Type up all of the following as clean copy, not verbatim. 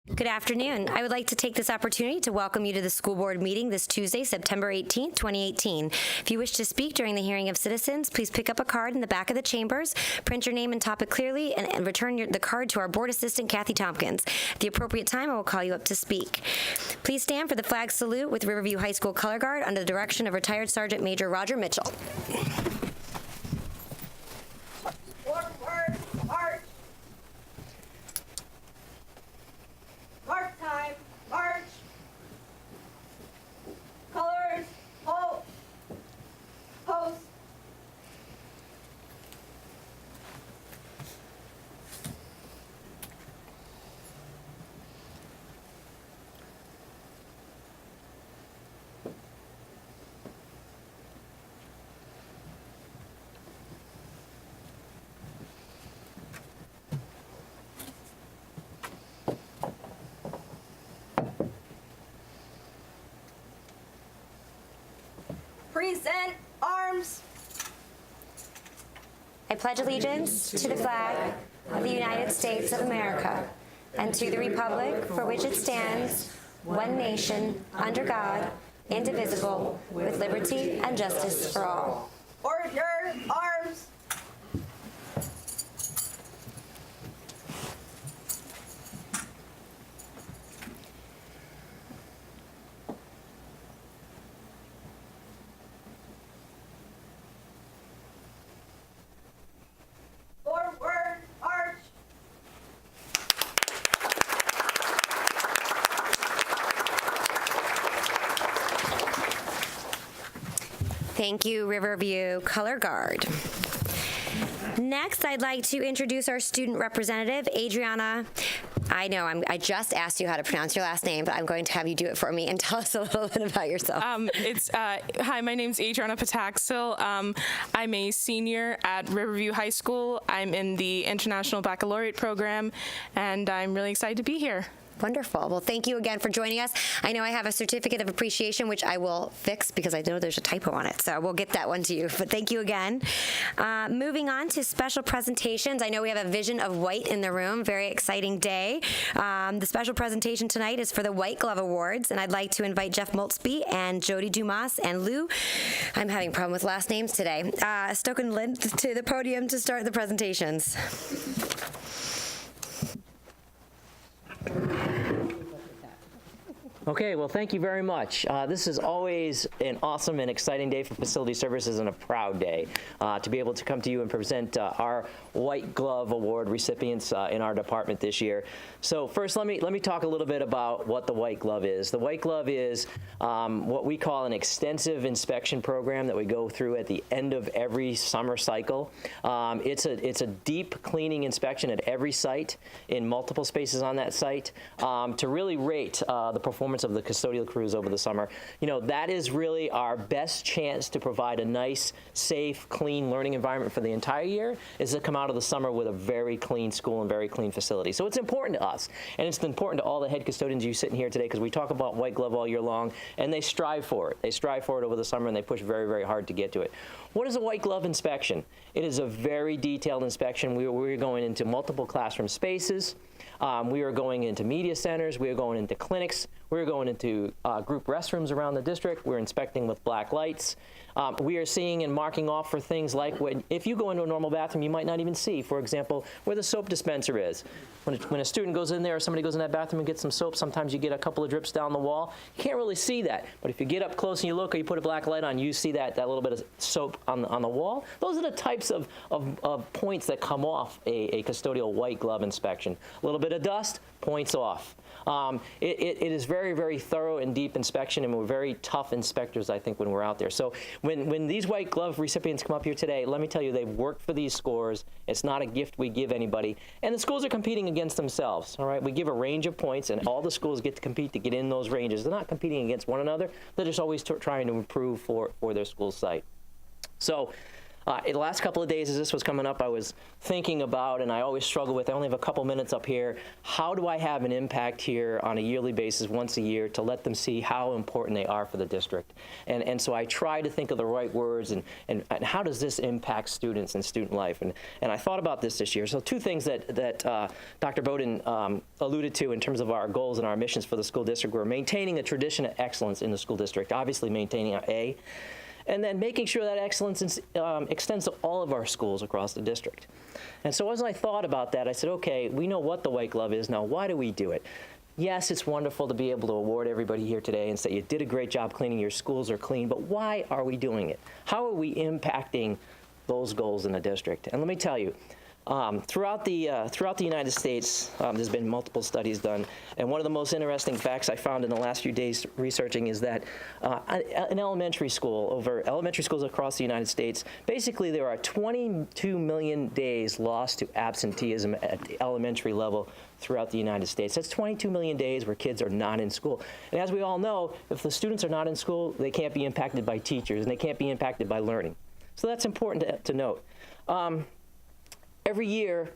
Good afternoon. I would like to take this opportunity to welcome you to the school board meeting this Tuesday, September 18th, 2018. If you wish to speak during the hearing of citizens, please pick up a card in the back of the chambers, print your name and topic clearly, and return the card to our board assistant, Kathy Tompkins. At the appropriate time, I will call you up to speak. Please stand for the flag salute with Riverview High School Color Guard under the direction of retired Sergeant Major Roger Mitchell. Forward, march. March time, march. Colors, halt. Post. Present arms. I pledge allegiance to the flag of the United States of America and to the republic for which it stands, one nation, under God, indivisible, with liberty and justice for all. Order arms. Forward, march. Thank you, Riverview Color Guard. Next, I'd like to introduce our student representative, Adriana. I know, I just asked you how to pronounce your last name, but I'm going to have you do it for me and tell us a little bit about yourself. Hi, my name's Adriana Pataxil. I'm a senior at Riverview High School. I'm in the International Baccalaureate program, and I'm really excited to be here. Wonderful. Well, thank you again for joining us. I know I have a certificate of appreciation, which I will fix because I know there's a typo on it, so we'll get that one to you. But thank you again. Moving on to special presentations. I know we have a vision of white in the room. Very exciting day. The special presentation tonight is for the White Glove Awards, and I'd like to invite Jeff Moltzby and Jody Dumas and Lou, I'm having a problem with last names today, Stokenlind to the podium to start the presentations. Okay, well, thank you very much. This is always an awesome and exciting day for facility services and a proud day to be able to come to you and present our White Glove Award recipients in our department this year. So first, let me talk a little bit about what the White Glove is. The White Glove is what we call an extensive inspection program that we go through at the end of every summer cycle. It's a deep cleaning inspection at every site in multiple spaces on that site to really rate the performance of the custodial crews over the summer. You know, that is really our best chance to provide a nice, safe, clean learning environment for the entire year, is to come out of the summer with a very clean school and very clean facility. So it's important to us, and it's important to all the head custodians you sitting here today, because we talk about White Glove all year long, and they strive for it. They strive for it over the summer, and they push very, very hard to get to it. What is a White Glove inspection? It is a very detailed inspection. We're going into multiple classroom spaces. We are going into media centers. We are going into clinics. We're going into group restrooms around the district. We're inspecting with black lights. We are seeing and marking off for things like if you go into a normal bathroom, you might not even see, for example, where the soap dispenser is. When a student goes in there or somebody goes in that bathroom and gets some soap, sometimes you get a couple of drips down the wall. You can't really see that. But if you get up close and you look or you put a black light on, you see that little bit of soap on the wall. Those are the types of points that come off a custodial White Glove inspection. A little bit of dust, points off. It is very, very thorough and deep inspection, and we're very tough inspectors, I think, when we're out there. So when these White Glove recipients come up here today, let me tell you, they've worked for these scores. It's not a gift we give anybody. And the schools are competing against themselves, all right? We give a range of points, and all the schools get to compete to get in those ranges. They're not competing against one another. They're just always trying to improve for their school site. So The last couple of days as this was coming up, I was thinking about, and I always struggle with, I only have a couple minutes up here, how do I have an impact here on a yearly basis once a year to let them see how important they are for the district? And so I try to think of the right words and how does this impact students and student life? And I thought about this year. So two things that Dr. Bowden alluded to in terms of our goals and our missions for the school district were maintaining a tradition of excellence in the school district, obviously maintaining our A, and then making sure that excellence extends to all of our schools across the district. And so as I thought about that, I said, okay, we know what the white glove is now. Why do we do it? Yes, it's wonderful to be able to award everybody here today and say you did a great job cleaning, your schools are clean, but why are we doing it? How are we impacting those goals in the district? And let me tell you, throughout the United States, there's been multiple studies done, and one of the most interesting facts I found in the last few days researching is that in elementary schools across the United States, basically there are 22 million days lost to absenteeism at the elementary level throughout the United States. That's 22 million days where kids are not in school. And as we all know, if the students are not in school, they can't be impacted by teachers, and they can't be impacted by learning. So that's important to note. Every year,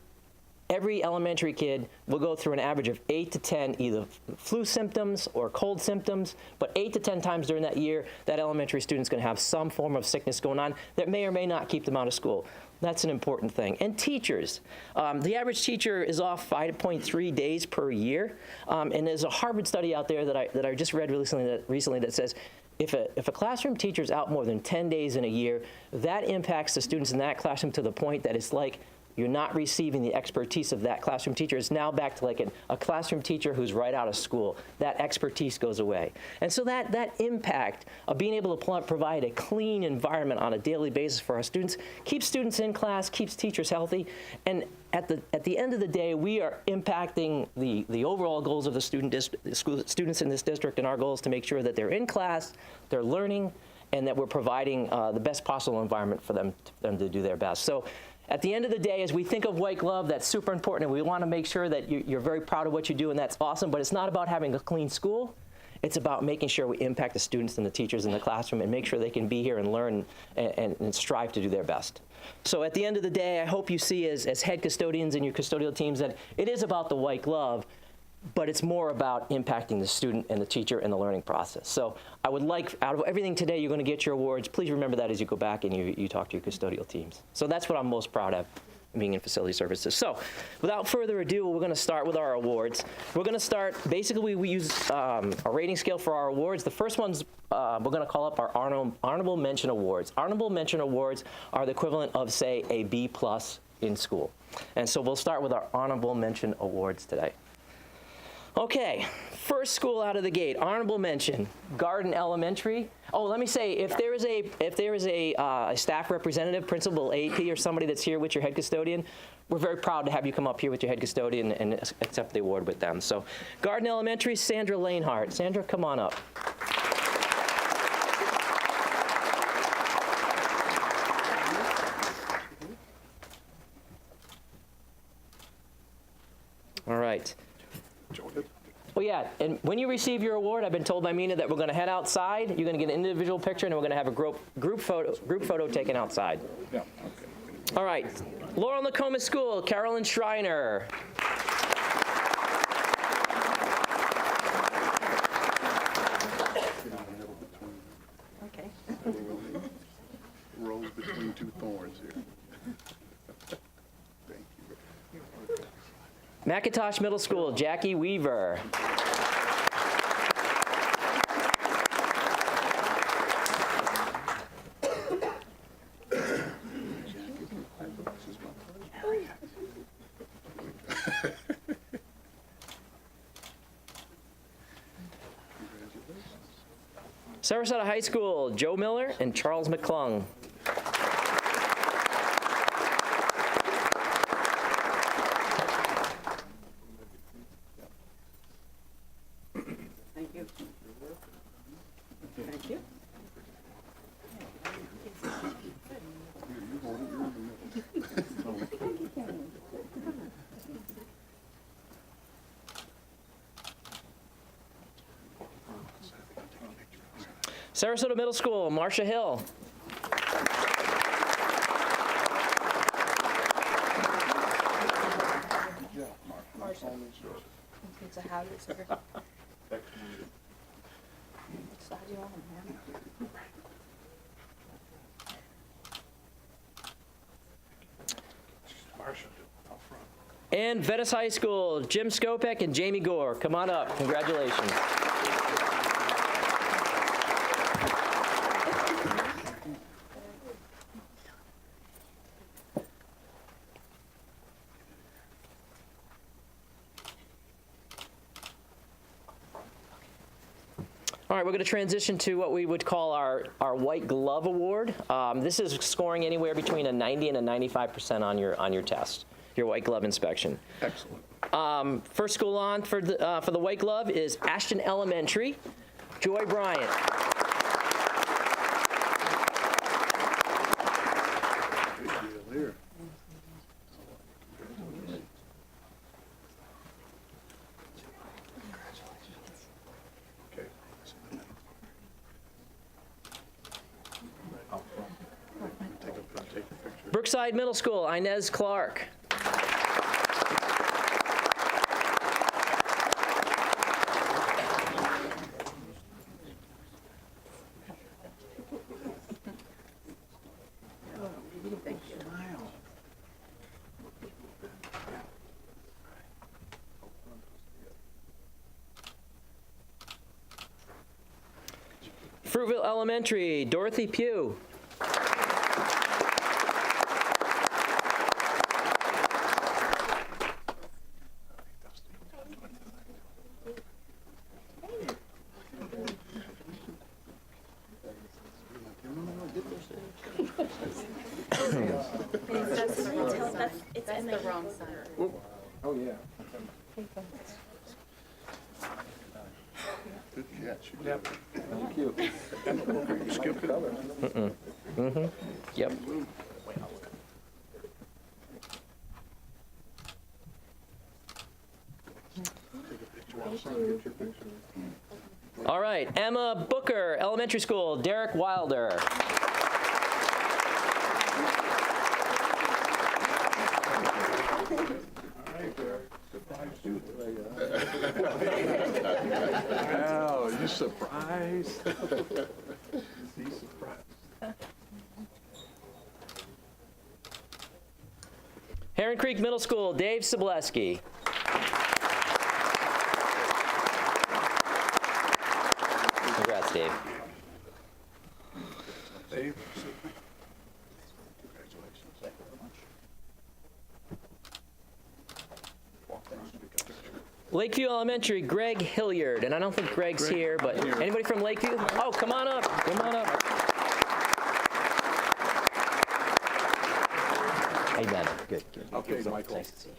every elementary kid will go through an average of 8 to 10 either flu symptoms or cold symptoms, but 8 to 10 times during that year, that elementary student's going to have some form of sickness going on that may or may not keep them out of school. That's an important thing. And teachers. The average teacher is off 5.3 days per year. And there's a Harvard study out there that I just read recently that says if a classroom teacher is out more than 10 days in a year, that impacts the students in that classroom to the point that it's like you're not receiving the expertise of that classroom teacher. It's now back to like a classroom teacher who's right out of school. That expertise goes away. And so that impact of being able to provide a clean environment on a daily basis for our students keeps students in class, keeps teachers healthy, and at the end of the day, we are impacting the overall goals of the students in this district, and our goal is to make sure that they're in class, they're learning, and that we're providing the best possible environment for them to do their best. So at the end of the day, as we think of white glove, that's super important, and we want to make sure that you're very proud of what you do, and that's awesome, but it's not about having a clean school. It's about making sure we impact the students and the teachers in the classroom and make sure they can be here and learn and strive to do their best. So at the end of the day, I hope you see as head custodians in your custodial teams that it is about the white glove, but it's more about impacting the student and the teacher and the learning process. So I would like, out of everything today, you're going to get your awards. Please remember that as you go back and you talk to your custodial teams. So that's what I'm most proud of, being in facility services. So without further ado, we're going to start with our awards. We're going to start, basically we use a rating scale for our awards. The first one's we're going to call up our honorable mention awards. Honorable mention awards are the equivalent of, say, a B+ in school. And so we'll start with our honorable mention awards today. Okay, first school out of the gate, honorable mention, Garden Elementary. Oh, let me say, if there is a staff representative, principal, AP, or somebody that's here with your head custodian, we're very proud to have you come up here with your head custodian and accept the award with them. So, Garden Elementary, Sandra Lanehart. Sandra, come on up. All right. Oh yeah, and when you receive your award, I've been told by Mina that we're going to head outside. You're going to get an individual picture, and we're going to have a group photo taken outside. Yeah, okay. All right, Laurel Nokomis School, Carolyn Schreiner. Okay. Rose between two thorns here. Thank you. McIntosh Middle School, Jackie Weaver. Sarasota High School, Joe Miller and Charles McClung. Thank you. Thank you. Sarasota Middle School, Marcia Hill. It's a how sir. So how do you want them, man? And Venice High School, Jim Skopek and Jamie Gore. Come on up. Congratulations. All right, we're going to transition to what we would call our White Glove Award. This is scoring anywhere between a 90 and a 95% on your test, your White Glove inspection. Excellent. First school on for the White Glove is Ashton Elementary. Joy Bryant. Big deal here. Okay. Take a picture. Brookside Middle School, Inez Clark. Fruitville Elementary, Dorothy Pugh. That's the wrong side. Oh, yeah. Good catch. You did it. Thank you. You skipped it? Yep. All right, Emma Booker, Elementary School, Derek Wilder. Wow, you surprised? He's surprised. Heron Creek Middle School, Dave Sobleski. Congrats, Dave. Dave? Lakeview Elementary, Greg Hilliard, and I don't think Greg's here, but anybody from Lakeview? Oh, come on up, come on up. Amen. Good, good. Okay, Michael. Nice to see you.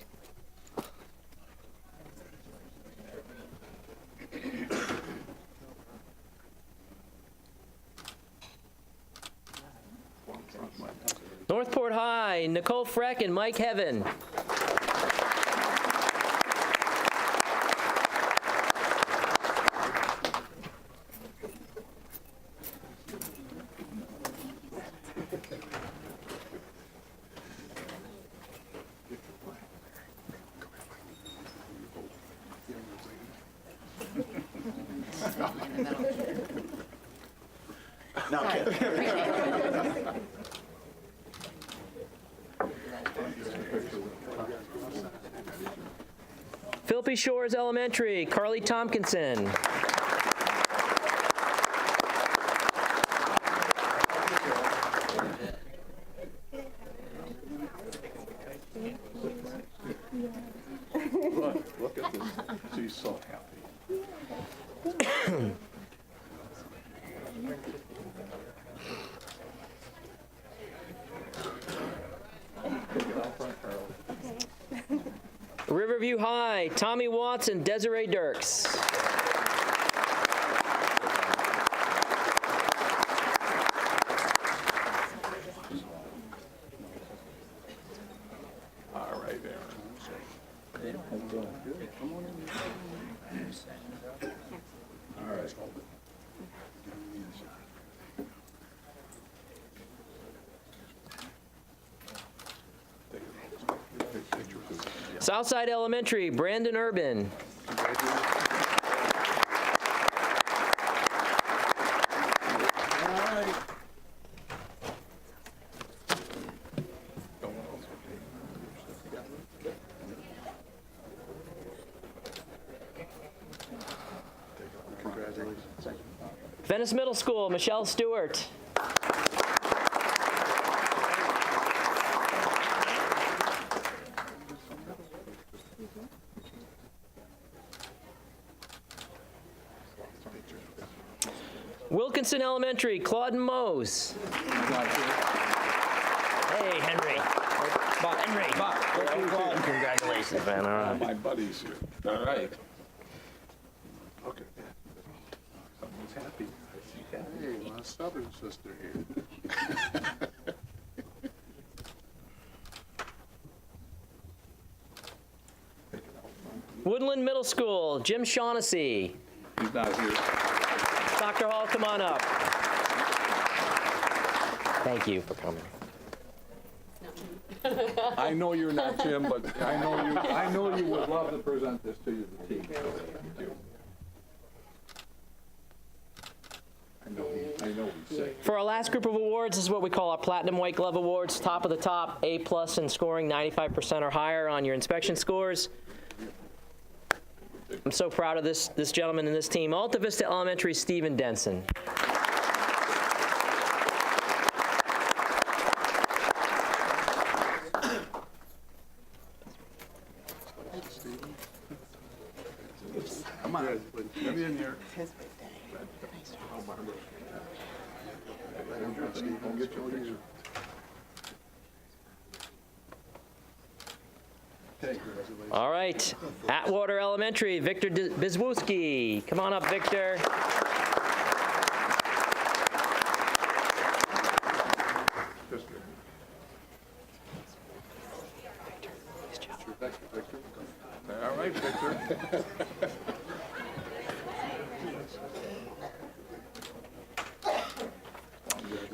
Northport High, Nicole Freck and Mike Heaven. Philippi Shores Elementary, Carly Tompkinson. Look at this. She's so happy. Riverview High, Tommy Watts and Desiree Dirks. All right, Aaron. All right. Take a picture. Southside Elementary, Brandon Urban. Congratulations. Venice Middle School, Michelle Stewart. Wilkinson Elementary, Claude Mose. Hey, Henry. Henry. Claude, congratulations, man. All right. My buddies here. All right. Okay. Someone's happy. Hey, my southern sister here. Woodland Middle School, Jim Shaughnessy. He's not here. Dr. Hall, come on up. Thank you for coming. I know you're not Jim, but I know you would love to present this to you, the team. So thank you. I know we say. For our last group of awards, this is what we call our Platinum White Glove Awards. Top of the top, A+ in scoring, 95% or higher on your inspection scores. I'm so proud of this gentleman and this team. Alta Vista Elementary, Stephen Denson. Come on, let me in here. Don't get your picture. All right, Atwater Elementary, Victor Bizwuski. Come on up, Victor. All right, Victor.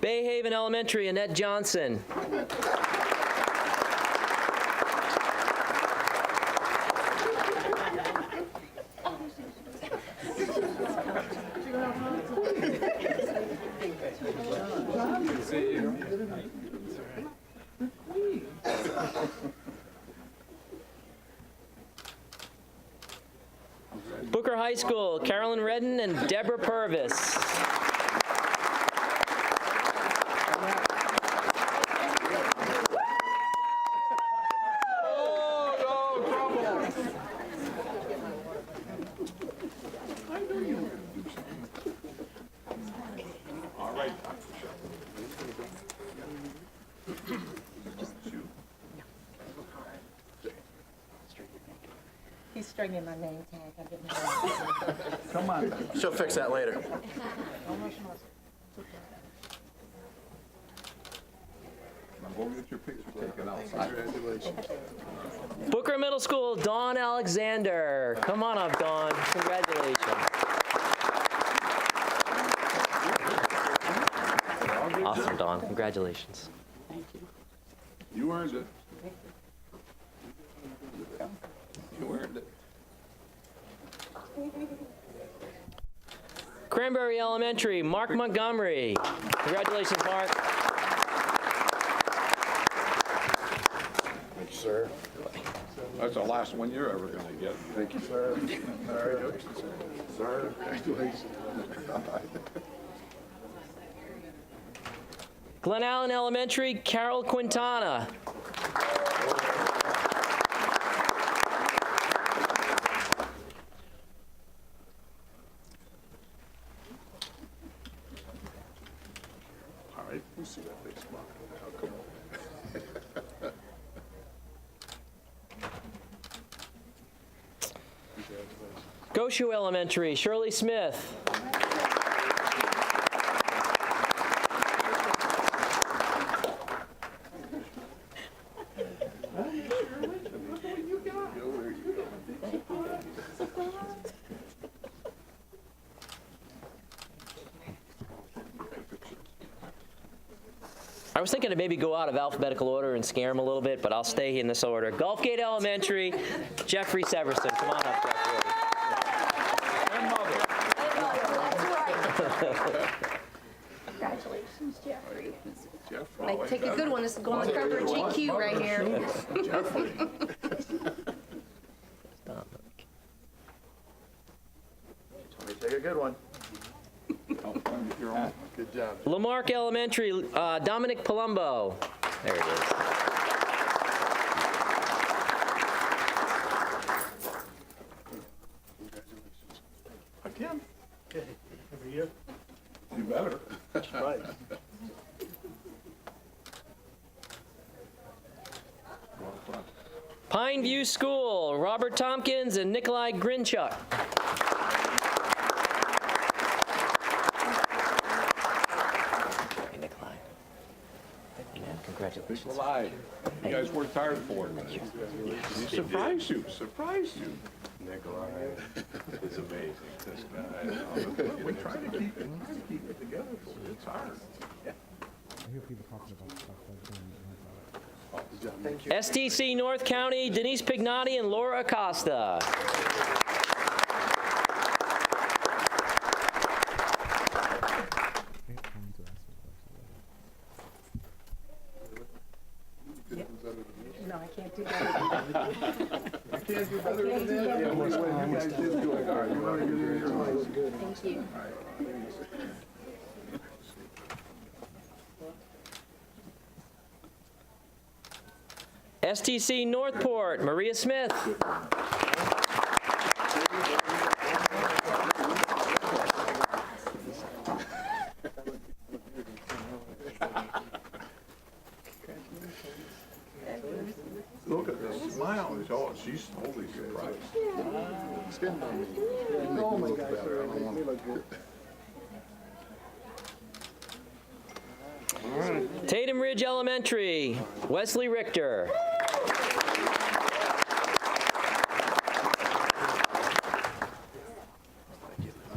Bay Haven Elementary, Annette Johnson. Booker High School, Carolyn Redden and Deborah Purvis. He's stringing my name tag. I didn't know. Come on. She'll fix that later. Go get your picture taken outside. Congratulations. Booker Middle School, Dawn Alexander. Come on up, Dawn. Congratulations. Awesome, Dawn. Congratulations. You earned it. You earned it. Cranberry Elementary, Mark Montgomery. Congratulations, Mark. Thank you, sir. That's the last one you're ever going to get. Thank you, sir. Congratulations, sir. Congratulations. Glen Allen Elementary, Carol Quintana. All right, we see that big smile. Now, come on. Goshu Elementary, Shirley Smith. was thinking to maybe go out of alphabetical order and scare them a little bit, but I'll stay in this order. Gulfgate Elementary, Jeffrey Severson. Come on up, Jeffrey. Congratulations, Jeffrey. Jeffrey. Like, take a good one. This is going on the cover of GQ right here. Jeffrey. Take a good one. You're on. Good job. Lamarck Elementary, Dominic Palumbo. There it is. Again? Every year. You better. That's right. Pine View School, Robert Tompkins and Nikolai Grinchuk. Hey, Nikolai. Again, congratulations. Nikolai, you guys worked hard for it. He surprised you. Nikolai is amazing. This guy. We try to keep it together for you. It's hard. STC North County, Denise Pignotti and Laura Acosta. No, I can't do that. You can't do better than that? Yeah, well, you guys did do it. All right, you want to get in your life? Thank you. STC Northport, Maria Smith. Look at the smile. She's totally surprised. Skin on me. Oh my gosh. I don't want to. Tatum Ridge Elementary, Wesley Richter. All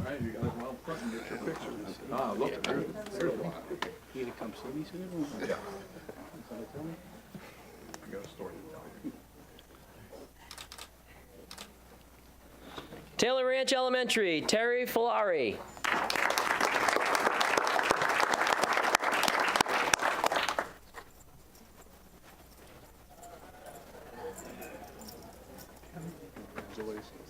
right, you gotta go out front and get your picture. Ah, look, there's one. You gonna come see me soon? Yeah. I got a story to tell you. Taylor Ranch Elementary, Terry Filari. Congratulations.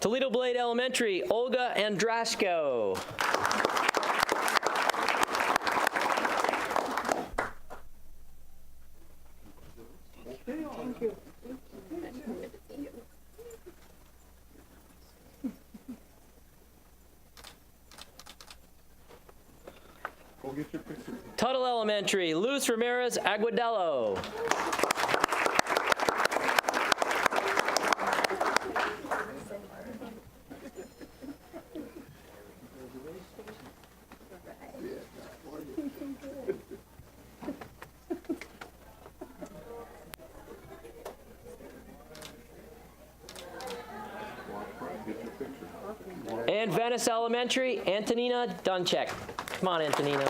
Toledo Blade Elementary, Olga Andrashko. Thank you. Go get your picture. Tuttle Elementary, Luz Ramirez Aguadello. And Venice Elementary, Antonina Dunchek. Come on, Antonina.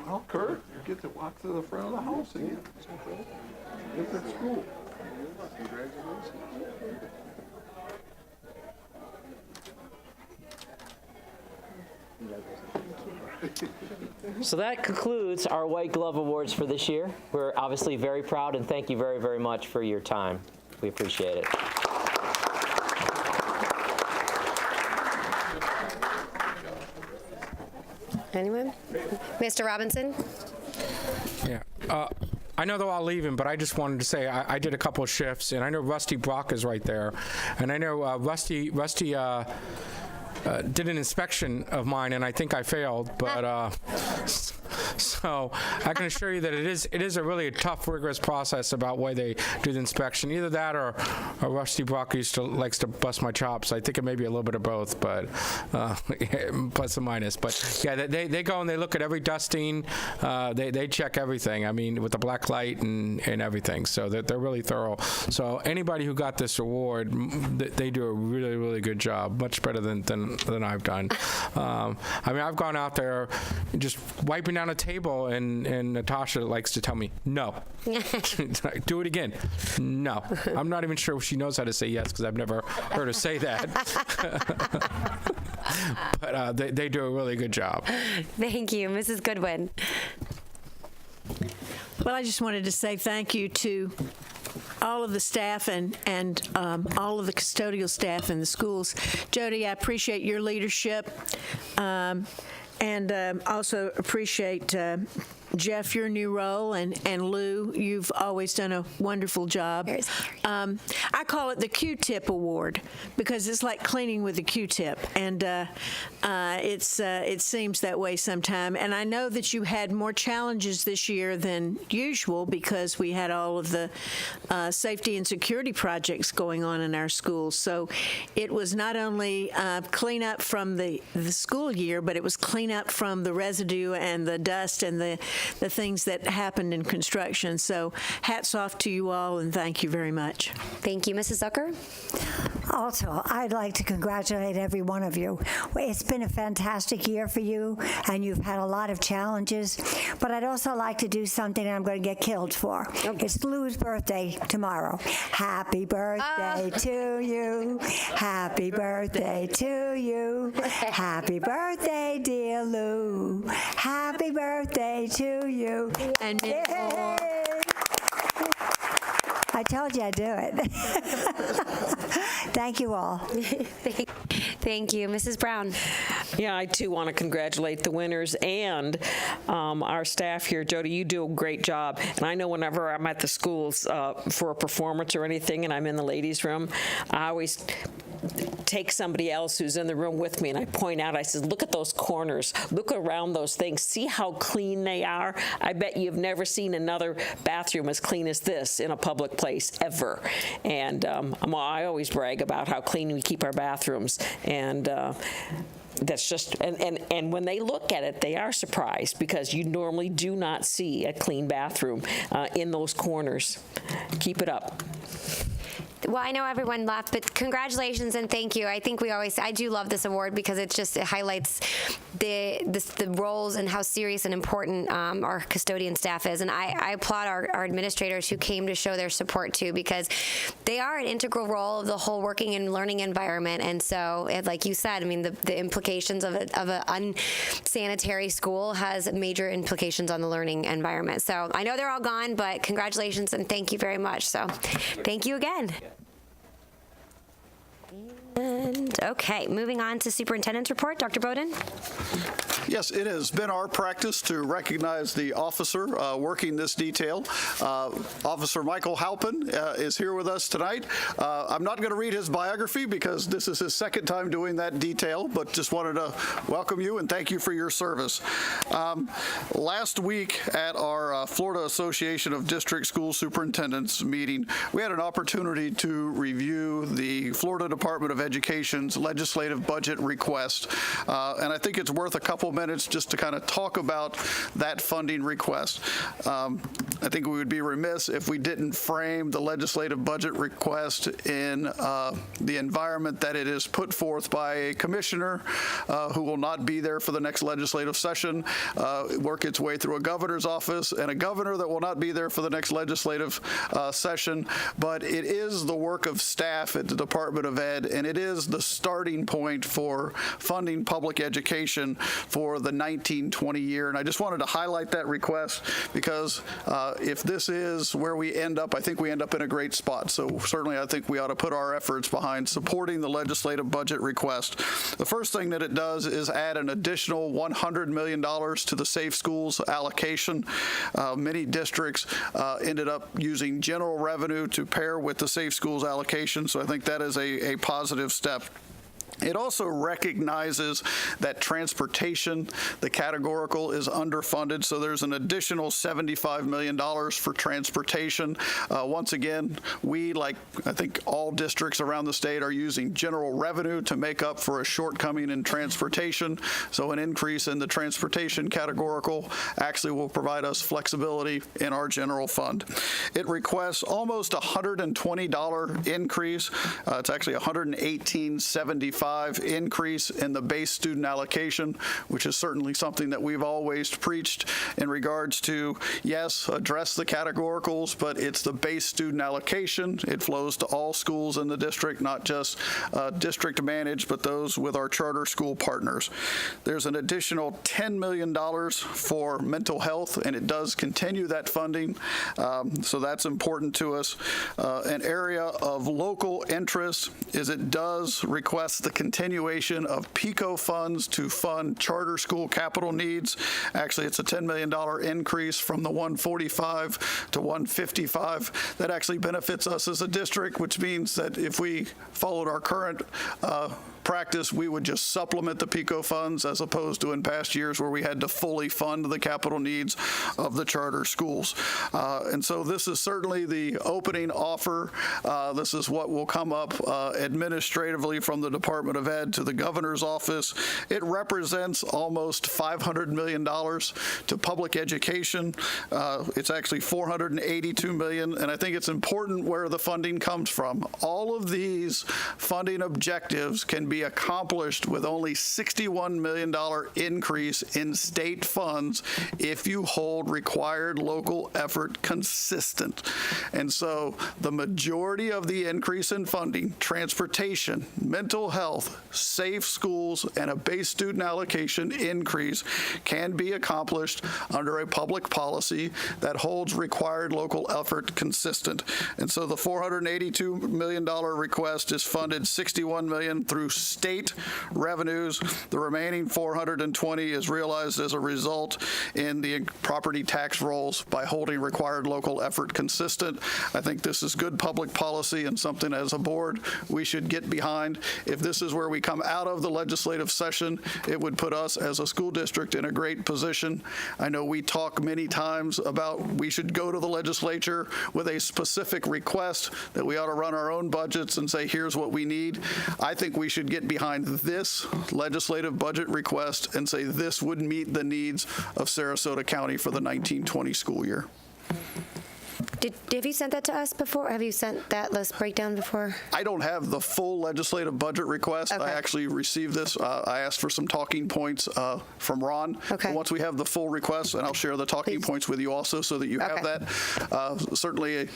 Well, Kurt, you get to walk to the front of the house again. Different school. Congratulations. So that concludes our White Glove Awards for this year. We're obviously very proud, and thank you very, very much for your time. We appreciate it. Anyone? Mr. Robinson? Yeah. I know they're all leaving, but I just wanted to say I did a couple of shifts, and I know Rusty Brock is right there. And I know Rusty did an inspection of mine, and I think I failed. But So I can assure you that it is a really tough, rigorous process about why they do the inspection. Either that or Rusty Brock likes to bust my chops. I think it may be a little bit of both, but plus and minus. But yeah, they go and they look at every dusting. They check everything. I mean, with the black light and everything. So they're really thorough. So anybody who got this award, they do a really, really good job, much better than I've done. I mean, I've gone out there just wiping down a table, and Natasha likes to tell me, no. Do it again. No. I'm not even sure if she knows how to say yes, because I've never heard her say that. But they do a really good job. Thank you. Mrs. Goodwin. Well, I just wanted to say thank you to all of the staff and all of the custodial staff in the schools. Jody, I appreciate your leadership, and also appreciate Jeff, your new role, and Lou, you've always done a wonderful job. I call it the Q-tip award because it's like cleaning with a Q-tip, and it seems that way sometime. And I know that you had more challenges this year than usual because we had all of the safety and security projects going on in our schools. So it was not only clean up from the school year, but it was clean up from the residue and the dust and the things that happened in construction. So hats off to you all, and thank you very much. Thank you. Mrs. Zucker? Also, I'd like to congratulate every one of you. It's been a fantastic year for you, and you've had a lot of challenges, but I'd also like to do something I'm going to get killed for. Okay. It's Lou's birthday tomorrow. Happy birthday to you. Happy birthday to you. Happy birthday, dear Lou. Happy birthday to you. And many more. I told you I'd do it. Thank you all. Thank you. Mrs. Brown. Yeah, I too want to congratulate the winners and our staff here. Jody, you do a great job. And I know whenever I'm at the schools for a performance or anything and I'm in the ladies' room, I always take somebody else who's in the room with me and I point out, I said, look at those corners, look around those things, see how clean they are. I bet you've never seen another bathroom as clean as this in a public place ever. And I always brag about how clean we keep our bathrooms. And that's just, and when they look at it, they are surprised because you normally do not see a clean bathroom in those corners. Keep it up. Well, I know everyone left, but congratulations and thank you. I think I do love this award because it highlights the roles and how serious and important our custodian staff is. And I applaud our administrators who came to show their support too, because they are an integral role of the whole working and learning environment. And so, like you said, I mean, the implications of an unsanitary school has major implications on the learning environment. So I know they're all gone, but congratulations and thank you very much. So thank you again. And okay, moving on to superintendent's report. Dr. Bowden? Yes, it has been our practice to recognize the officer working this detail. Officer Michael Halpin is here with us tonight. I'm not going to read his biography because this is his second time doing that detail, but just wanted to welcome you and thank you for your service. Last week at our Florida Association of District School Superintendents meeting, we had an opportunity to review the Florida Department of Education's legislative budget request, and I think it's worth a couple minutes just to kind of talk about that funding request. I think we would be remiss if we didn't frame the legislative budget request in the environment that it is put forth by a commissioner who will not be there for the next legislative session, work its way through a governor's office, and a governor that will not be there for the next legislative session. But it is the work of staff at the Department of Ed, and it is the starting point for funding public education for the 19-20 year. And I just wanted to highlight that request because if this is where we end up, I think we end up in a great spot. So certainly I think we ought to put our efforts behind supporting the legislative budget request. The first thing that it does is add an additional $100 million to the Safe Schools allocation. Many districts ended up using general revenue to pair with the Safe Schools allocation. So I think that is a positive step. It also recognizes that transportation, the categorical, is underfunded, so there's an additional $75 million for transportation. Once again, we, like I think all districts around the state, are using general revenue to make up for a shortcoming in transportation, so an increase in the transportation categorical actually will provide us flexibility in our general fund. It requests almost $120 increase. It's actually $118.75 increase in the base student allocation, which is certainly something that we've always preached in regards to, yes, address the categoricals, but it's the base student allocation. It flows to all schools in the district, not just district managed, but those with our charter school partners. There's an additional $10 million for mental health, and it does continue that funding, so that's important to us. An area of local interest is it does request the continuation of PICO funds to fund charter school capital needs. Actually, it's a $10 million increase from the 145 to 155. That actually benefits us as a district, which means that if we followed our current practice, we would just supplement the PICO funds as opposed to in past years where we had to fully fund the capital needs of the charter schools. And so this is certainly the opening offer. This is what will come up administratively from the Department of Ed to the governor's office. It represents almost $500 million to public education. It's actually $482 million, and I think it's important where the funding comes from. All of these funding objectives can be accomplished with only $61 million increase in state funds if you hold required local effort consistent. And so the majority of the increase in funding, transportation, mental health, safe schools, and a base student allocation increase can be accomplished under a public policy that holds required local effort consistent. And so the $482 million request is funded $61 million through state revenues. The remaining $420 is realized as a result in the property tax rolls by holding required local effort consistent. I think this is good public policy and something as a board we should get behind. If this is where we come out of the legislative session, it would put us as a school district in a great position. I know we talk many times about we should go to the legislature with a specific request that we ought to run our own budgets and say, here's what we need. I think we should get behind this legislative budget request and say this would meet the needs of Sarasota County for the 1920 school year. Have you sent that to us before? Have you sent that list breakdown before? I don't have the full legislative budget request. Okay. I actually received this. I asked for some talking points from Ron. Okay. Once we have the full request, and I'll share the talking points with you also so that you have that. Certainly,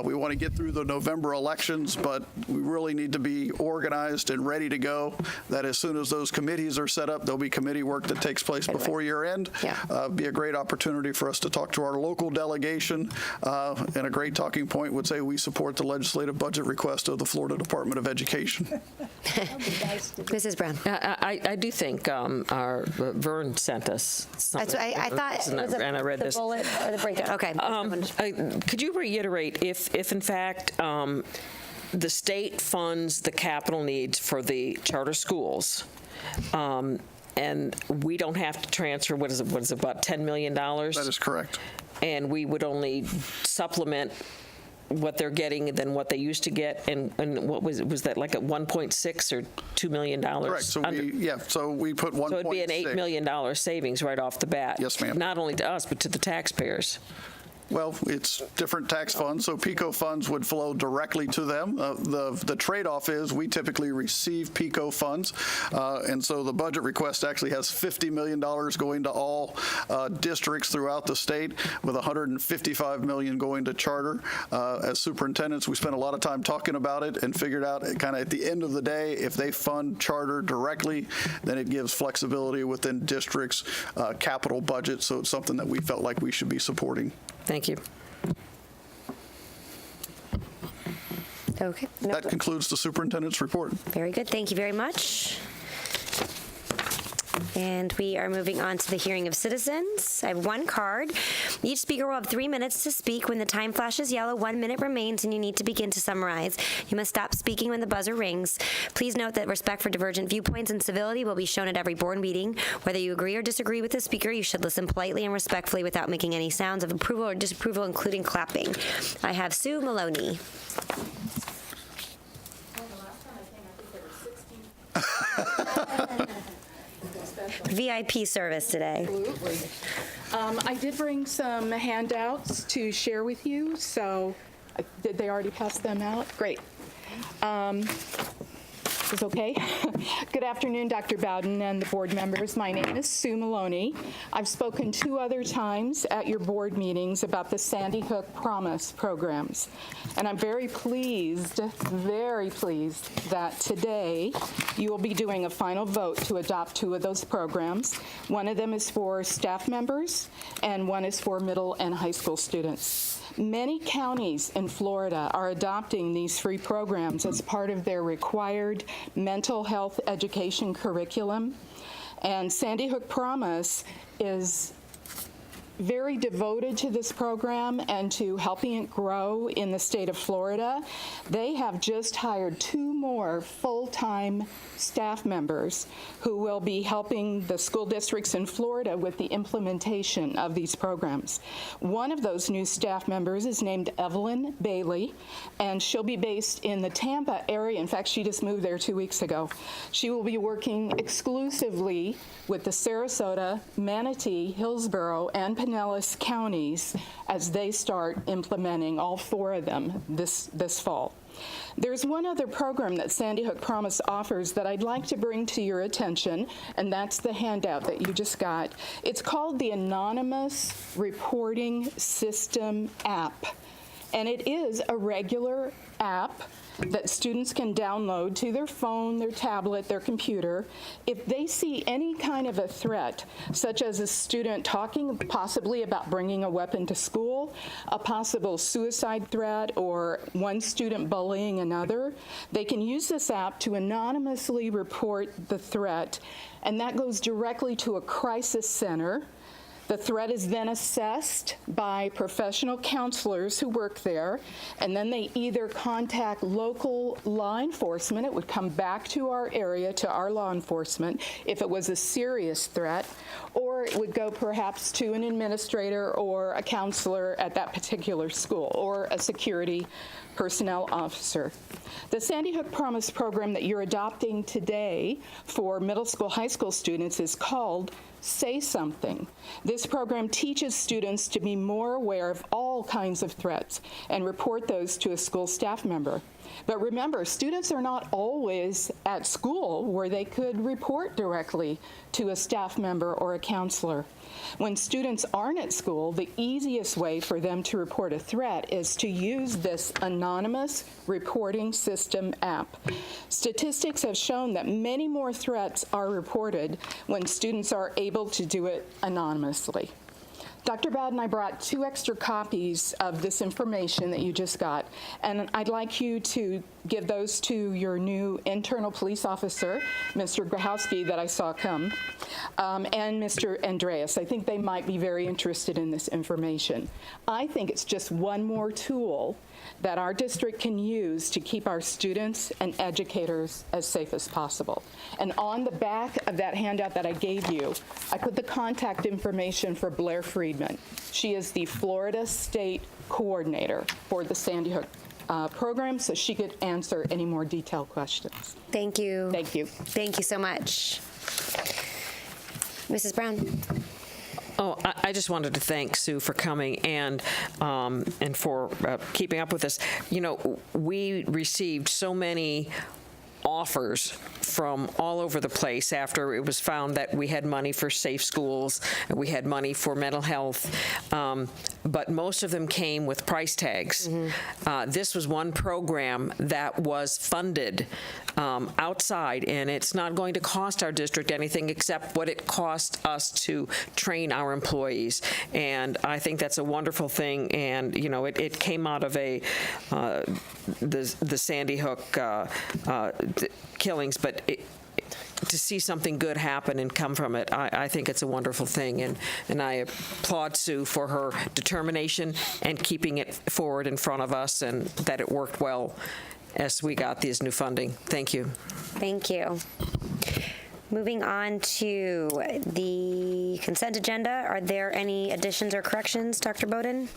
we want to get through the November elections, but we really need to be organized and ready to go, that as soon as those committees are set up, there'll be committee work that takes place before year end. Yeah. Be a great opportunity for us to talk to our local delegation, and a great talking point would say we support the legislative budget request of the Florida Department of Education. Mrs. Brown. I do think our Vern sent us something. That's what I thought. And I read this. The bullet or the breakdown. Okay. Could you reiterate if in fact, the state funds the capital needs for the charter schools, and we don't have to transfer, what is it, about $10 million? That is correct. And we would only supplement what they're getting than what they used to get, and what was that, like at 1.6 or $2 million? Correct. So we put 1.6. So it'd be an $8 million savings right off the bat. Yes, ma'am. Not only to us, but to the taxpayers. Well, it's different tax funds, so PICO funds would flow directly to them. The trade-off is we typically receive PICO funds, and so the budget request actually has $50 million going to all districts throughout the state, with $155 million going to charter. As superintendents, we spent a lot of time talking about it and figured out kind of at the end of the day, if they fund charter directly, then it gives flexibility within districts' capital budget, so it's something that we felt like we should be supporting. Thank you. Okay. That concludes the superintendent's report. Very good. Thank you very much. And we are moving on to the hearing of citizens. I have one card. Each speaker will have 3 minutes to speak. When the time flashes yellow, 1 minute remains, and you need to begin to summarize. You must stop speaking when the buzzer rings. Please note that respect for divergent viewpoints and civility will be shown at every board meeting. Whether you agree or disagree with the speaker, you should listen politely and respectfully without making any sounds of approval or disapproval, including clapping. I have Sue Maloney. VIP service today. Absolutely. I did bring some handouts to share with you, so did they already pass them out? Great. Is okay? Good afternoon, Dr. Bowden and the board members. My name is Sue Maloney. I've spoken 2 other times at your board meetings about the Sandy Hook Promise programs. And I'm very pleased that today you will be doing a final vote to adopt 2 of those programs. One of them is for staff members, and one is for middle and high school students. Many counties in Florida are adopting these free programs as part of their required mental health education curriculum. And Sandy Hook Promise is very devoted to this program and to helping it grow in the state of Florida. They have just hired 2 more full-time staff members who will be helping the school districts in Florida with the implementation of these programs. One of those new staff members is named Evelyn Bailey, and she'll be based in the Tampa area. In fact, she just moved there 2 weeks ago. She will be working exclusively with the Sarasota, Manatee, Hillsborough, and Pinellas counties as they start implementing all 4 of them this fall. There's one other program that Sandy Hook Promise offers that I'd like to bring to your attention, and that's the handout that you just got. It's called the Anonymous Reporting System app, and it is a regular app that students can download to their phone, their tablet, their computer. If they see any kind of a threat, such as a student talking possibly about bringing a weapon to school, a possible suicide threat, or one student bullying another, they can use this app to anonymously report the threat, and that goes directly to a crisis center. The threat is then assessed by professional counselors who work there, and then they either contact local law enforcement. It would come back to our area, to our law enforcement, if it was a serious threat, or it would go perhaps to an administrator or a counselor at that particular school, or a security personnel officer. The Sandy Hook Promise program that you're adopting today for middle school, high school students is called Say Something. This program teaches students to be more aware of all kinds of threats and report those to a school staff member. But remember, students are not always at school where they could report directly to a staff member or a counselor. When students aren't at school, the easiest way for them to report a threat is to use this anonymous reporting system app. Statistics have shown that many more threats are reported when students are able to do it anonymously. Dr. Bowden, I brought 2 extra copies of this information that you just got, and I'd like you to give those to your new internal police officer, Mr. Grahowski, that I saw come, and Mr. Andreas. I think they might be very interested in this information. I think it's just one more tool that our district can use to keep our students and educators as safe as possible. And on the back of that handout that I gave you, I put the contact information for Blair Friedman. She is the Florida State Coordinator for the Sandy Hook program, so she could answer any more detailed questions. Thank you. Thank you. Thank you so much. Mrs. Brown. Oh, I just wanted to thank Sue for coming and for keeping up with us. You know, we received so many offers from all over the place after it was found that we had money for safe schools and we had money for mental health, but most of them came with price tags. This was one program that was funded outside, and it's not going to cost our district anything except what it cost us to train our employees, and I think that's a wonderful thing. And you know, it came out of the Sandy Hook killings, but to see something good happen and come from it, I think it's a wonderful thing, and I applaud Sue for her determination and keeping it forward in front of us, and that it worked well as we got these new funding. Thank you. Thank you. Moving on to the consent agenda, are there any additions or corrections, Dr. Bowden?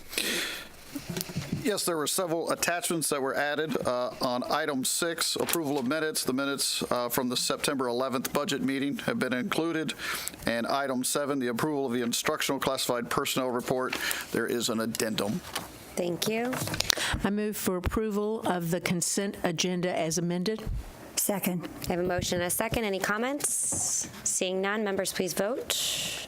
Yes, there were several attachments that were added on item 6, approval of minutes. The minutes from the September 11th budget meeting have been included. And item 7, the approval of the instructional classified personnel report. There is an addendum. Thank you. I move for approval of the consent agenda as amended. Second. I have a motion and a second. Any comments? Seeing none, members please vote.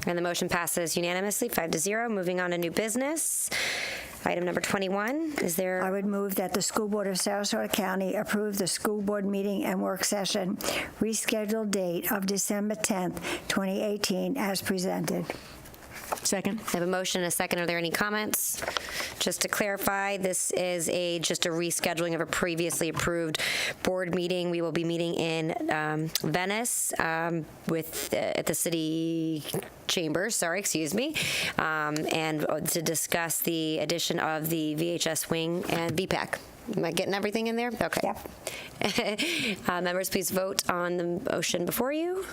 And the motion passes unanimously, 5-0. Moving on to new business. Item number 21, is there? I would move that the School Board of Sarasota County approve the school board meeting and work session rescheduled date of December 10th, 2018 as presented. Second. I have a motion and a second. Are there any comments? Just to clarify, this is just a rescheduling of a previously approved board meeting. We will be meeting in Venice at the city chambers, and to discuss the addition of the VHS wing and VPAC. Am I getting everything in there? Okay. Yep. Members, please vote on the motion before you.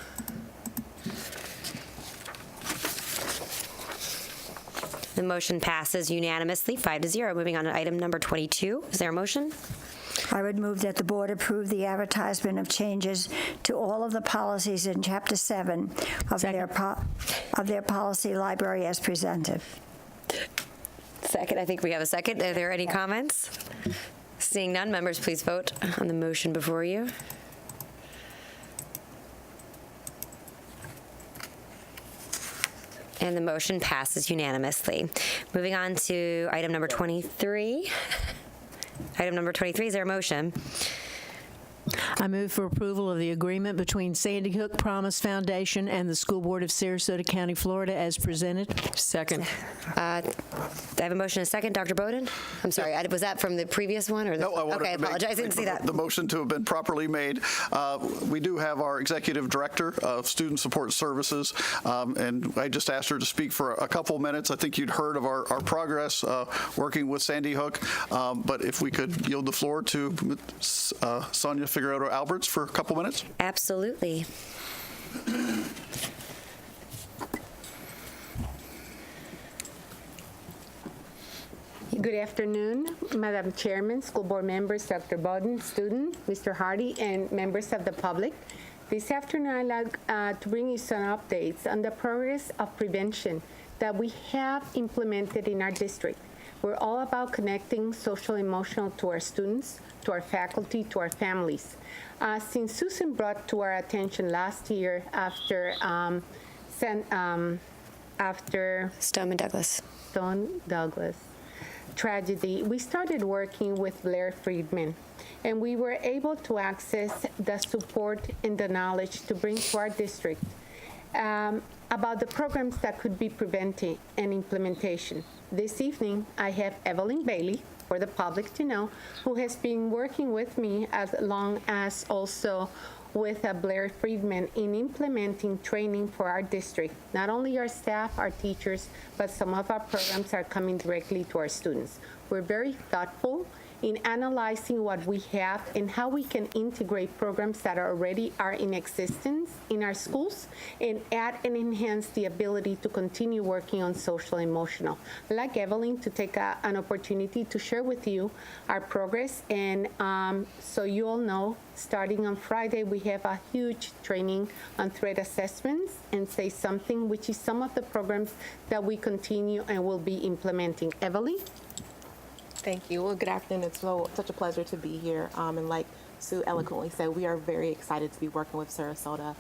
The motion passes unanimously, 5-0. Moving on to item number 22. Is there a motion? I would move that the board approve the advertisement of changes to all of the policies in Chapter 7 of their policy library as presented. Second. I think we have a second. Are there any comments? Seeing none, members, please vote on the motion before you. And the motion passes unanimously. Moving on to item number 23. Item number 23, is there a motion? I move for approval of the agreement between Sandy Hook Promise Foundation and the School Board of Sarasota County, Florida, as presented. Second. I have a motion and a second. Dr. Bowden? I'm sorry, was that from the previous one? Or No, I wanted okay, I to apologize. I didn't see that. The motion to have been properly made. We do have our Executive Director of Student Support Services, and I just asked her to speak for a couple minutes. I think you'd heard of our progress working with Sandy Hook, but if we could yield the floor to Sonia Figueroa Alberts for a couple minutes. Absolutely. Good afternoon, Madam Chairman, school board members, Dr. Bowden, student, Mr. Hardy, and members of the public. This afternoon, I'd like to bring you some updates on the progress of prevention that we have implemented in our district. We're all about connecting social and emotional to our students, to our faculty, to our families. Since Susan brought to our attention last year after Stone Douglas tragedy, we started working with Blair Friedman, and we were able to access the support and the knowledge to bring to our district about the programs that could be prevented and implementation. This evening, I have Evelyn Bailey, for the public to know, who has been working with me as long as also with Blair Friedman in implementing training for our district. Not only our staff, our teachers, but some of our programs are coming directly to our students. We're very thoughtful in analyzing what we have and how we can integrate programs that already are in existence in our schools and add and enhance the ability to continue working on social and emotional. I'd like Evelyn to take an opportunity to share with you our progress, and so you all know, starting on Friday, we have a huge training on threat assessments and Say Something, which is some of the programs that we continue and will be implementing. Evelyn? Thank you. Well, good afternoon. It's such a pleasure to be here. And like Sue eloquently said, we are very excited to be working with Sarasota.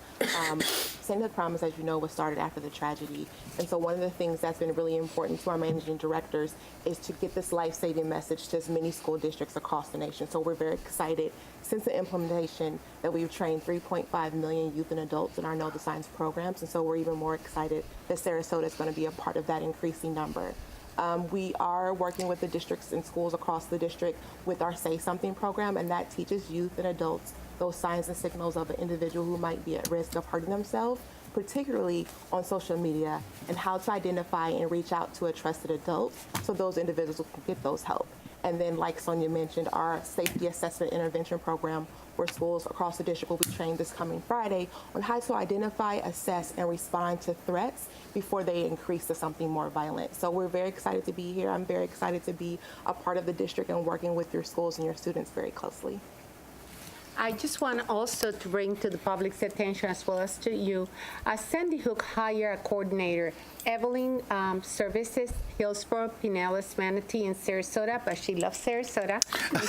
Sandy Hook Promise, as you know, was started after the tragedy. And so one of the things that's been really important to our managing directors is to get this life-saving message to as many school districts across the nation. So we're very excited since the implementation that we've trained 3.5 million youth and adults in our Know the Signs programs. And so we're even more excited that Sarasota is going to be a part of that increasing number. We are working with the districts and schools across the district with our Say Something program, and that teaches youth and adults those signs and signals of an individual who might be at risk of hurting themselves, particularly on social media, and how to identify and reach out to a trusted adult so those individuals can get those help. And then, like Sonia mentioned, our safety assessment intervention program, where schools across the district will be trained this coming Friday on how to identify, assess, and respond to threats before they increase to something more violent. So we're very excited to be here. I'm very excited to be a part of the district and working with your schools and your students very closely. I just want also to bring to the public's attention, as well as to you, Sandy Hook hired a coordinator, Evelyn Services, Hillsborough, Pinellas, Manatee, and Sarasota, but she loves Sarasota.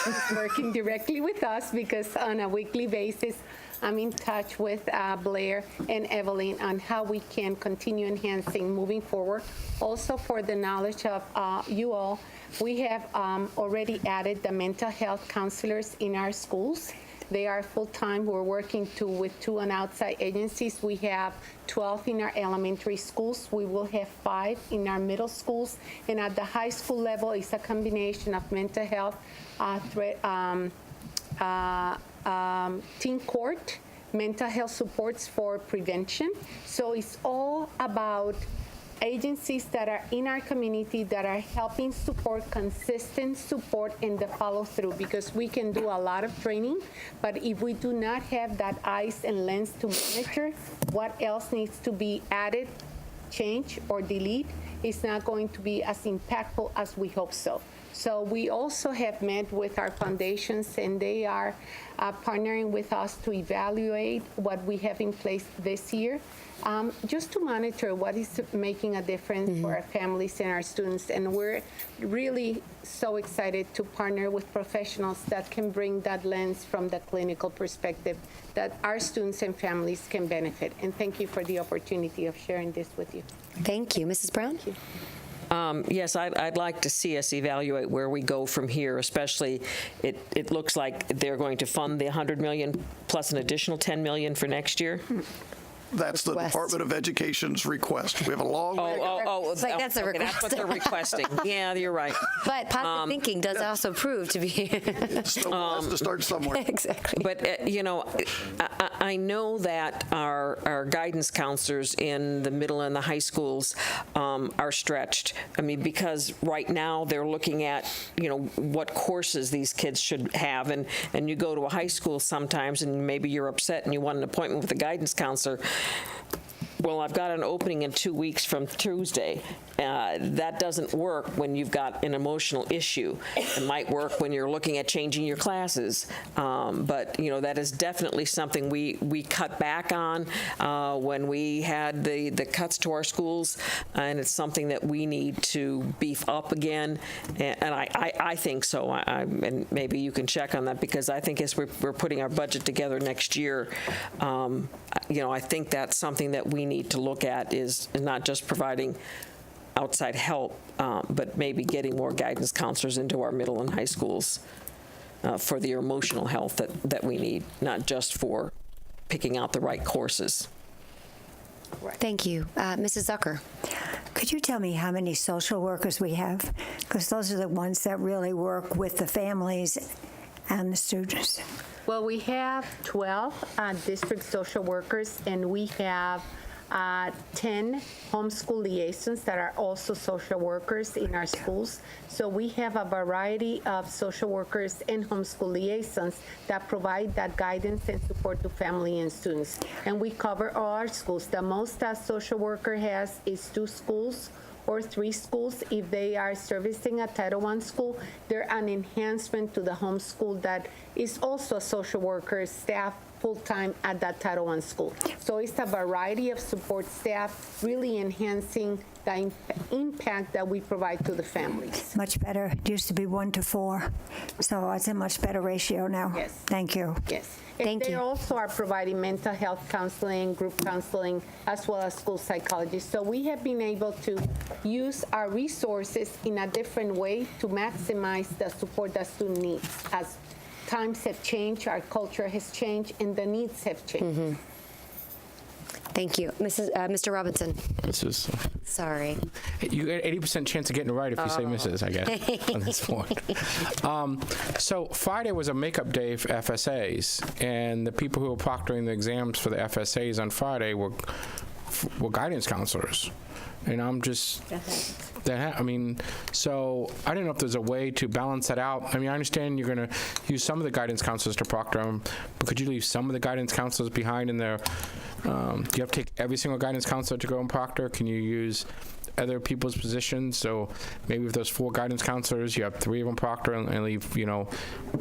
She's working directly with us because on a weekly basis, I'm in touch with Blair and Evelyn on how we can continue enhancing moving forward. Also, for the knowledge of you all, we have already added the mental health counselors in our schools. They are full-time. We're working with 2 on outside agencies. We have 12 in our elementary schools. We will have 5 in our middle schools. And at the high school level, it's a combination of mental health, teen court, mental health supports for prevention. So it's all about agencies that are in our community that are helping support consistent support in the follow-through, because we can do a lot of training, but if we do not have that eyes and lens to monitor what else needs to be added, change, or delete, it's not going to be as impactful as we hope so. So we also have met with our foundations, and they are partnering with us to evaluate what we have in place this year, just to monitor what is making a difference for our families and our students. And we're really so excited to partner with professionals that can bring that lens from the clinical perspective that our students and families can benefit. And thank you for the opportunity of sharing this with you. Thank you. Mrs. Brown? Thank you. Yes, I'd like to see us evaluate where we go from here, especially it looks like they're going to fund the $100 million plus an additional $10 million for next year. That's the Department of Education's request. We have a long way. It's like that's a okay, request. that's what they're requesting. Yeah, you're right. But positive thinking does also prove to be. Snowball has to start somewhere. Exactly. But, you know, I know that our guidance counselors in the middle and the high schools are stretched. I mean, because right now they're looking at, you know, what courses these kids should have. And you go to a high school sometimes and maybe you're upset and you want an appointment with a guidance counselor. Well, I've got an opening in 2 weeks from Tuesday. That doesn't work when you've got an emotional issue. It might work when you're looking at changing your classes. But, you know, that is definitely something we cut back on when we had the cuts to our schools, and it's something that we need to beef up again. And I think so. And maybe you can check on that, because I think as we're putting our budget together next year, you know, I think that's something that we need to look at, is not just providing outside help, but maybe getting more guidance counselors into our middle and high schools for the emotional health that we need, not just for picking out the right courses. Thank you. Mrs. Zucker. Could you tell me how many social workers we have? Because those are the ones that really work with the families and the students. Well, we have 12 district social workers, and we have 10 homeschool liaisons that are also social workers in our schools. So we have a variety of social workers and homeschool liaisons that provide that guidance and support to family and students. And we cover all our schools. The most a social worker has is 2 schools or 3 schools. If they are servicing a Title I school, they're an enhancement to the homeschool that is also a social worker staff full-time at that Title I school. So it's a variety of support staff really enhancing the impact that we provide to the families. Much better. It used to be 1 to 4. So it's a much better ratio now. Yes. Thank you. Yes. And they also are providing mental health counseling, group counseling, as well as school psychologists. So we have been able to use our resources in a different way to maximize the support that student needs. As times have changed, our culture has changed, and the needs have changed. Thank you. Mr. Robinson. Mrs. Sorry. You get 80% chance of getting it right if you say Mrs., I guess, on this point. So Friday was a makeup day for FSAs, and the people who were proctoring the exams for the FSAs on Friday were guidance counselors. And I'm just, I mean, so I don't know if there's a way to balance that out. I mean, I understand you're going to use some of the guidance counselors to proctor them, but could you leave some of the guidance counselors behind in there? Do you have to take every single guidance counselor to go and proctor? Can you use other people's positions? So maybe if there's 4 guidance counselors, you have 3 of them proctor and leave,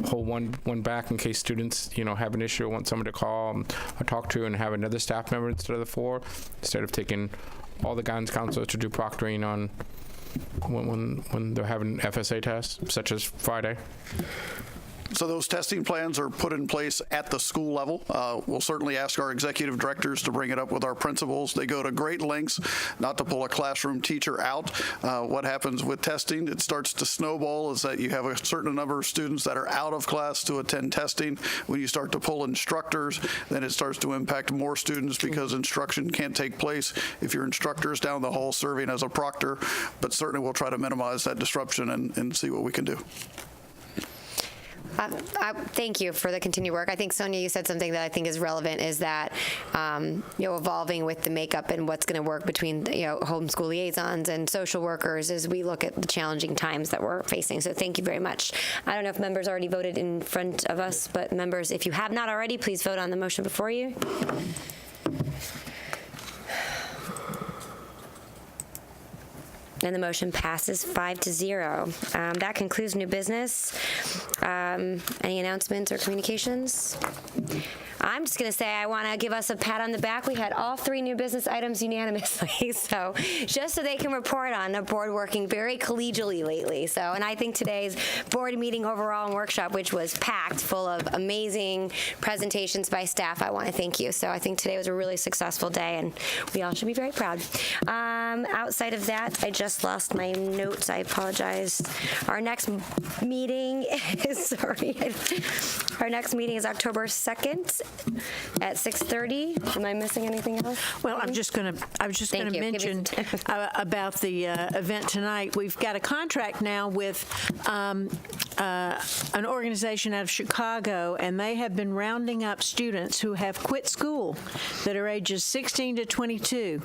hold one back in case students, have an issue or want someone to call or talk to, and have another staff member instead of the 4, instead of taking all the guidance counselors to do proctoring on when they're having FSA tests, such as Friday. So those testing plans are put in place at the school level. We'll certainly ask our executive directors to bring it up with our principals. They go to great lengths not to pull a classroom teacher out. What happens with testing, it starts to snowball, is that you have a certain number of students that are out of class to attend testing. When you start to pull instructors, then it starts to impact more students because instruction can't take place if your instructor is down the hall serving as a proctor. But certainly we'll try to minimize that disruption and see what we can do. Thank you for the continued work. I think, Sonia, you said something that I think is relevant, is that, evolving with the makeup and what's going to work between, homeschool liaisons and social workers as we look at the challenging times that we're facing. So thank you very much. I don't know if members already voted in front of us, but members, if you have not already, please vote on the motion before you. And the motion passes 5-0. That concludes new business. Any announcements or communications? I'm just going to say I want to give us a pat on the back. We had all 3 new business items unanimously, so just so they can report on the board working very collegially lately. So, and I think today's board meeting overall and workshop, which was packed full of amazing presentations by staff, I want to thank you. So I think today was a really successful day, and we all should be very proud. Outside of that, I just lost my notes. I apologize. Our next meeting is, our next meeting is October 2nd at 6:30. Am I missing anything else? Well, I was just going to mention about the event tonight. We've got a contract now with an organization out of Chicago, and they have been rounding up students who have quit school that are ages 16 to 22,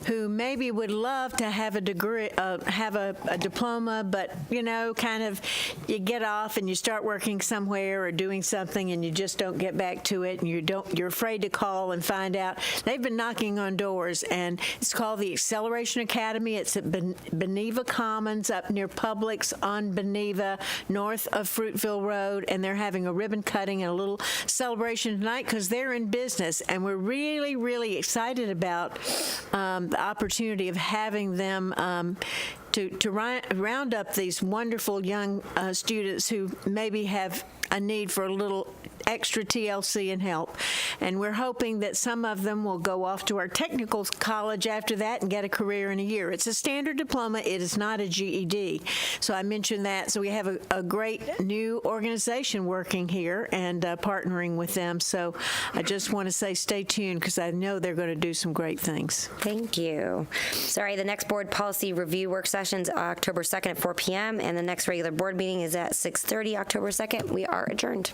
who maybe would love to have a degree, have a diploma, but kind of you get off and you start working somewhere or doing something and you just don't get back to it, and you're afraid to call and find out. They've been knocking on doors, and it's called the Acceleration Academy. It's at Beneva Commons up near Publix on Beneva, north of Fruitville Road, and they're having a ribbon cutting and a little celebration tonight because they're in business, and we're really, really excited about the opportunity of having them to round up these wonderful young students who maybe have a need for a little extra TLC and help. And we're hoping that some of them will go off to our technical college after that and get a career in a year. It's a standard diploma. It is not a GED. So I mentioned that. So we have a great new organization working here and partnering with them. So I just want to say stay tuned because I know they're going to do some great things. Thank you. Sorry, the next board policy review work session is October 2nd at 4 p.m. and the next regular board meeting is at 6:30 October 2nd. We are adjourned.